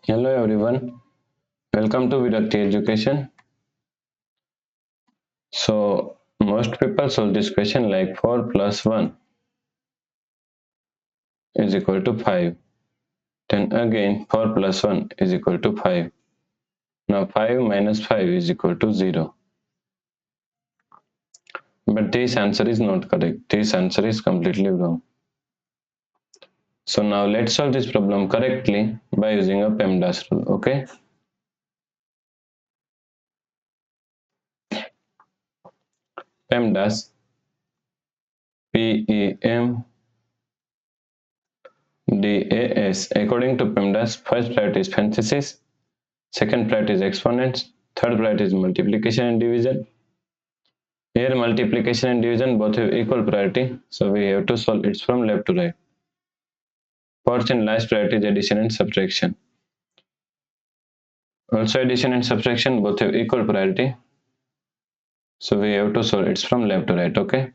Hello everyone, welcome to Virakti Education. So, most people solve this question like 4 plus 1 is equal to 5. Then again 4 plus 1 is equal to 5. Now 5 minus 5 is equal to 0. But this answer is not correct. This answer is completely wrong. So now let's solve this problem correctly by using a PEMDAS rule, okay? PEMDAS, P-E-M-D-A-S. According to PEMDAS, first priority is parenthesis, second priority is exponents, third priority is multiplication and division. Here multiplication and division both have equal priority, so we have to solve it from left to right. Fourth and last priority is addition and subtraction. Also addition and subtraction both have equal priority, so we have to solve it from left to right, okay?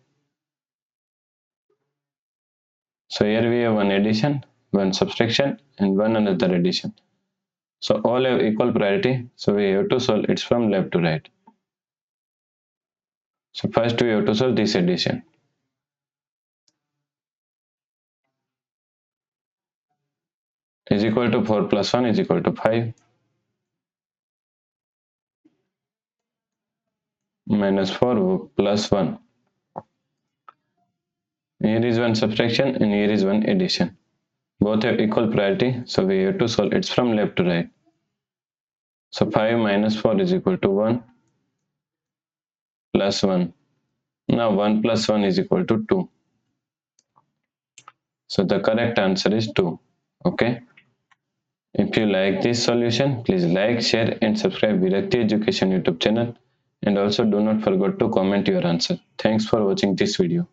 So here we have one addition, one subtraction and one another addition. So all have equal priority, so we have to solve it from left to right. So first we have to solve this addition. Is equal to 4 plus 1 is equal to 5. Minus 4 plus 1. Here is one subtraction and here is one addition. Both have equal priority, so we have to solve it from left to right. So 5 minus 4 is equal to 1 plus 1. Now 1 plus 1 is equal to 2. So the correct answer is 2. Okay. If you like this solution, please like, share and subscribe Virakti Education YouTube channel. And also do not forget to comment your answer. Thanks for watching this video.